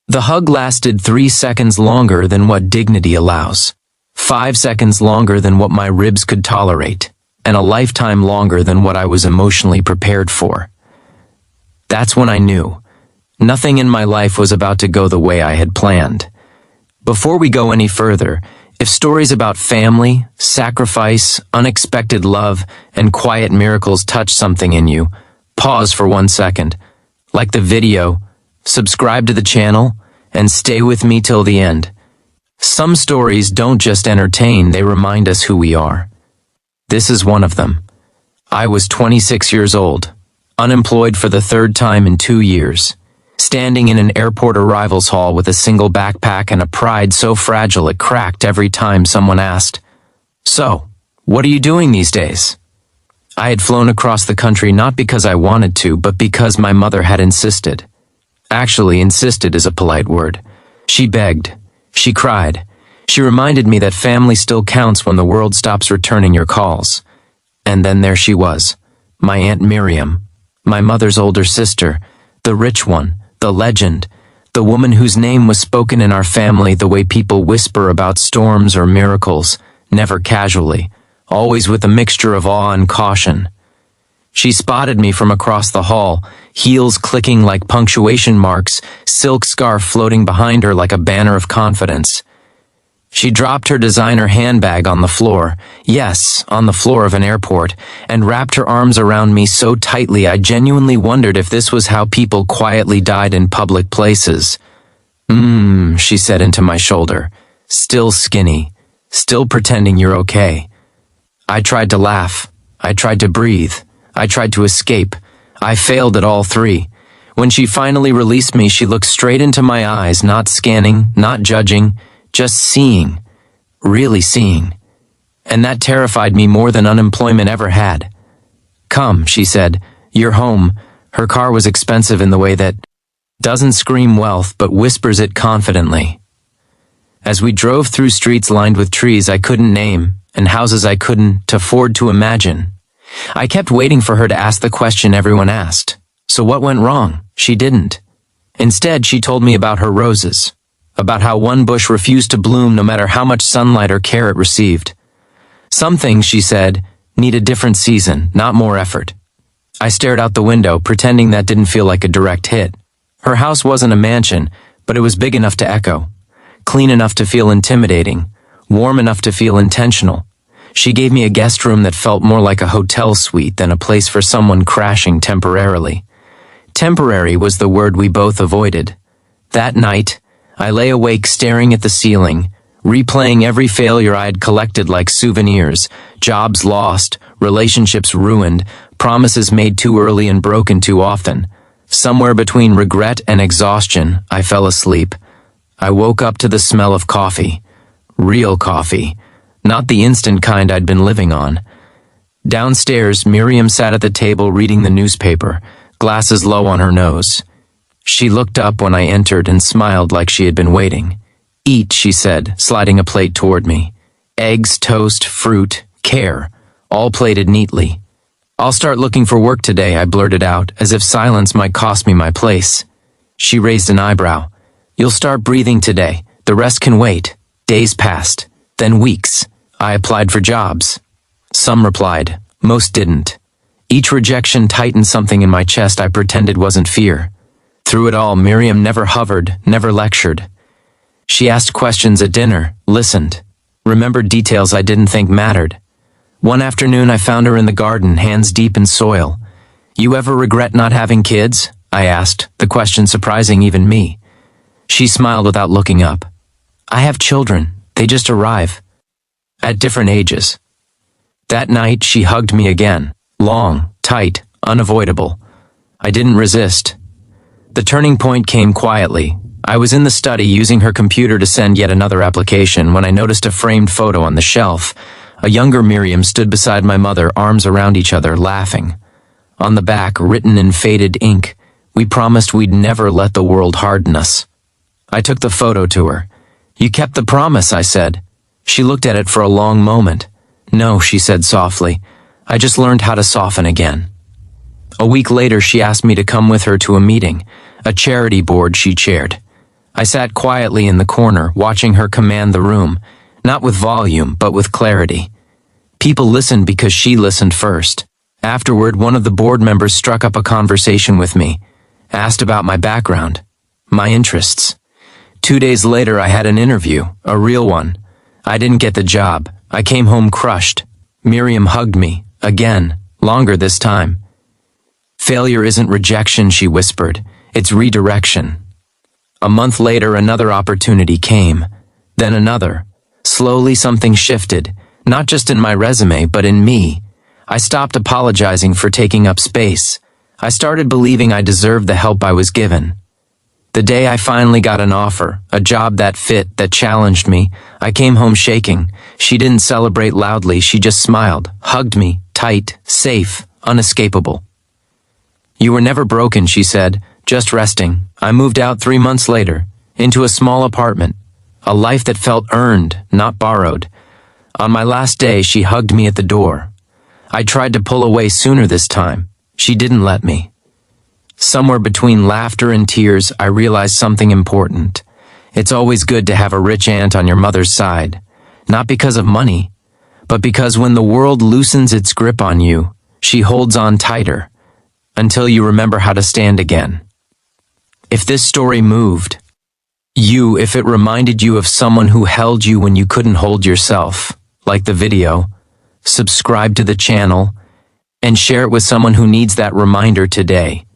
The hug lasted 3 seconds longer than what dignity allows, 5 seconds longer than what my ribs could tolerate, and a lifetime longer than what I was emotionally prepared for. That's when I knew. Nothing in my life was about to go the way I had planned. Before we go any further, if stories about family, sacrifice, unexpected love, and quiet miracles touch something in you, pause for 1 second. Like the video, subscribe to the channel, and stay with me till the end. Some stories don't just entertain, they remind us who we are. This is one of them. I was 26 years old, unemployed for the 3rd time in 2 years, standing in an airport arrivals hall with a single backpack and a pride so fragile it cracked every time someone asked, "So, what are you doing these days?" I had flown across the country not because I wanted to, but because my mother had insisted. Actually, insisted is a polite word. She begged. She cried. She reminded me that family still counts when the world stops returning your calls. And then there she was, my Aunt Miriam, my mother's older sister, the rich one, the legend, the woman whose name was spoken in our family the way people whisper about storms or miracles, never casually, always with a mixture of awe and caution. She spotted me from across the hall, heels clicking like punctuation marks, silk scarf floating behind her like a banner of confidence. She dropped her designer handbag on the floor, yes, on the floor of an airport, and wrapped her arms around me so tightly I genuinely wondered if this was how people quietly died in public places. She said into my shoulder, still skinny, still pretending you're okay. I tried to laugh. I tried to breathe. I tried to escape. I failed at all 3. When she finally released me, she looked straight into my eyes, not scanning, not judging, just seeing, really seeing. And that terrified me more than unemployment ever had. "Come," she said, "you're home." Her car was expensive in the way that doesn't scream wealth but whispers it confidently. As we drove through streets lined with trees I couldn't name and houses I couldn't afford to imagine, I kept waiting for her to ask the question everyone asked. So what went wrong? She didn't. Instead, she told me about her roses, about how one bush refused to bloom no matter how much sunlight or care it received. Some things, she said, need a different season, not more effort. I stared out the window, pretending that didn't feel like a direct hit. Her house wasn't a mansion, but it was big enough to echo, clean enough to feel intimidating, warm enough to feel intentional. She gave me a guest room that felt more like a hotel suite than a place for someone crashing temporarily. Temporary was the word we both avoided. That night, I lay awake staring at the ceiling, replaying every failure I had collected like souvenirs, jobs lost, relationships ruined, promises made too early and broken too often. Somewhere between regret and exhaustion, I fell asleep. I woke up to the smell of coffee. Real coffee. Not the instant kind I'd been living on. Downstairs, Miriam sat at the table reading the newspaper, glasses low on her nose. She looked up when I entered and smiled like she had been waiting. "Eat," she said, sliding a plate toward me. Eggs, toast, fruit, care, all plated neatly. "I'll start looking for work today," I blurted out, as if silence might cost me my place. She raised an eyebrow. "You'll start breathing today. The rest can wait." Days passed, then weeks. I applied for jobs. Some replied, most didn't. Each rejection tightened something in my chest I pretended wasn't fear. Through it all, Miriam never hovered, never lectured. She asked questions at dinner, listened, remembered details I didn't think mattered. One afternoon I found her in the garden, hands deep in soil. "You ever regret not having kids?" I asked, the question surprising even me. She smiled without looking up. "I have children. They just arrive. At different ages." That night she hugged me again, long, tight, unavoidable. I didn't resist. The turning point came quietly. I was in the study using her computer to send yet another application when I noticed a framed photo on the shelf. A younger Miriam stood beside my mother, arms around each other, laughing. On the back, written in faded ink, "We promised we'd never let the world harden us." I took the photo to her. "You kept the promise," I said. She looked at it for a long moment. "No," she said softly. "I just learned how to soften again." A week later, she asked me to come with her to a meeting, a charity board she chaired. I sat quietly in the corner, watching her command the room, not with volume, but with clarity. People listened because she listened first. Afterward, one of the board members struck up a conversation with me, asked about my background, my interests. 2 days later, I had an interview, a real one. I didn't get the job. I came home crushed. Miriam hugged me, again, longer this time. Failure isn't rejection, she whispered. It's redirection. A month later, another opportunity came. Then another. Slowly, something shifted, not just in my resume, but in me. I stopped apologizing for taking up space. I started believing I deserved the help I was given. The day I finally got an offer, a job that fit, that challenged me, I came home shaking. She didn't celebrate loudly, she just smiled, hugged me, tight, safe, unescapable. You were never broken, she said, just resting. I moved out 3 months later, into a small apartment, a life that felt earned, not borrowed. On my last day, she hugged me at the door. I tried to pull away sooner this time. She didn't let me. Somewhere between laughter and tears, I realized something important. It's always good to have a rich aunt on your mother's side, not because of money, but because when the world loosens its grip on you, she holds on tighter, until you remember how to stand again. If this story moved you, if it reminded you of someone who held you when you couldn't hold yourself, like the video, subscribe to the channel, and share it with someone who needs that reminder today.